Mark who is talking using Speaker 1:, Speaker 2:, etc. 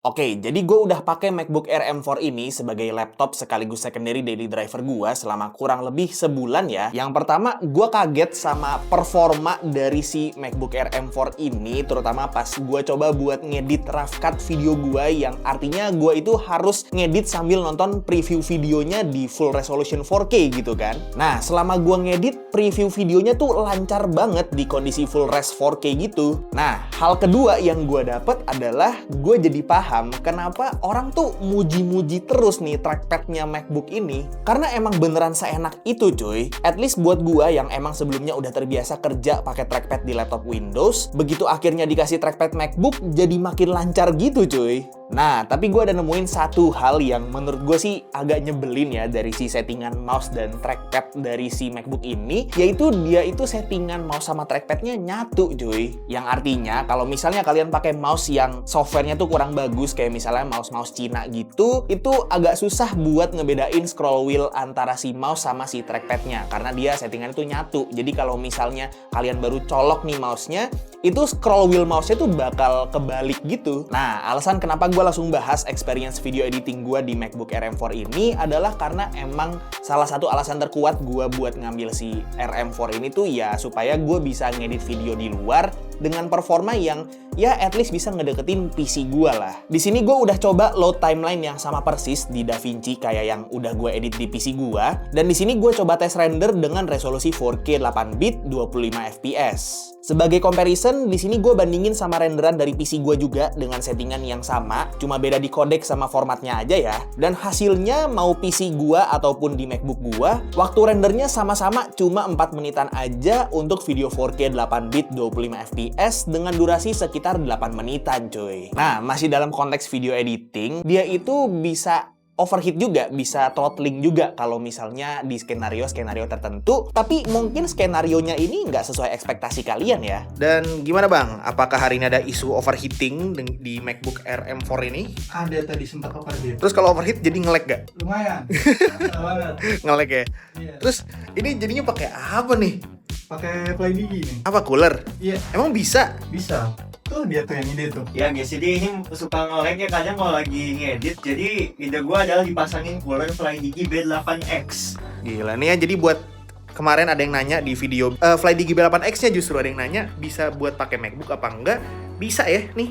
Speaker 1: Oke, jadi gue udah pakai MacBook Air M4 ini sebagai laptop sekaligus secondary daily driver gue selama kurang lebih sebulan ya. Yang pertama, gue kaget sama performa dari si MacBook Air M4 ini, terutama pas gue coba buat ngedit rough cut video gue, yang artinya gue itu harus ngedit sambil nonton preview videonya di full resolution 4K gitu kan. Nah, selama gue ngedit, preview videonya tuh lancar banget di kondisi full res 4K gitu. Nah, hal kedua yang gue dapet adalah gue jadi paham kenapa orang tuh muji-muji terus nih trackpadnya MacBook ini. Karena emang beneran seenak itu cuy. At least buat gua yang emang sebelumnya udah terbiasa kerja pakai trackpad di laptop Windows, begitu akhirnya dikasih trackpad MacBook jadi makin lancar gitu cuy. Nah, tapi gue ada nemuin satu hal yang menurut gue sih agak nyebelin ya dari si settingan mouse dan trackpad dari si MacBook ini, yaitu dia itu settingan mouse sama trackpadnya nyatu cuy. Yang artinya kalau misalnya kalian pakai mouse yang softwarenya tuh kurang bagus, kayak misalnya mouse-mouse Cina gitu, itu agak susah buat ngebedain scroll wheel antara si mouse sama si trackpadnya, karena dia settingannya tuh nyatu. Jadi kalau misalnya kalian baru colok nih mouse-nya, itu scroll wheel mouse-nya tuh bakal kebalik gitu. Nah, alasan kenapa gue langsung bahas experience video editing gue di MacBook Air M4 ini adalah karena emang salah satu alasan terkuat gue buat ngambil si Air M4 ini tuh ya supaya gue bisa ngedit video di luar dengan performa yang ya at least bisa ngedeketin PC gue lah. Di sini gue udah coba load timeline yang sama persis di DaVinci kayak yang udah gue edit di PC gue, dan di sini gue coba tes render dengan resolusi 4K 8-bit 25 fps. Sebagai comparison, di sini gue bandingin sama renderan dari PC gue juga dengan settingan yang sama, cuma beda di codec sama formatnya aja ya. Dan hasilnya mau PC gue ataupun di MacBook gue, waktu rendernya sama-sama cuma 4 menitan aja untuk video 4K 8-bit 25 fps dengan durasi sekitar 8 menitan cuy. Nah, masih dalam konteks video editing, dia itu bisa overheat juga, bisa throttling juga kalau misalnya di skenario-skenario tertentu, tapi mungkin skenarionya ini nggak sesuai ekspektasi kalian ya. Dan gimana bang, apakah hari ini ada isu overheating di MacBook Air M4 ini?
Speaker 2: Ada tadi sempat overheat.
Speaker 1: Terus kalau overheat jadi nge-lag gak?
Speaker 2: Lumayan. Banget.
Speaker 1: Nge-lag ya?
Speaker 2: Iya.
Speaker 1: Terus ini jadinya pakai apa nih?
Speaker 2: Pakai FlyDigi nih.
Speaker 1: Apa cooler?
Speaker 2: Iya,
Speaker 1: Emang bisa?
Speaker 2: bisa. Tuh dia tuh yang ide tuh.
Speaker 3: Ya guys, jadi ini suka nge-lag ya kadang kalau lagi ngedit. Jadi ide gue adalah dipasangin cooler FlyDigi B8X.
Speaker 1: Gila nih ya, jadi buat kemarin ada yang nanya di video FlyDigi B8X-nya justru ada yang nanya bisa buat pakai MacBook apa enggak? Bisa ya nih.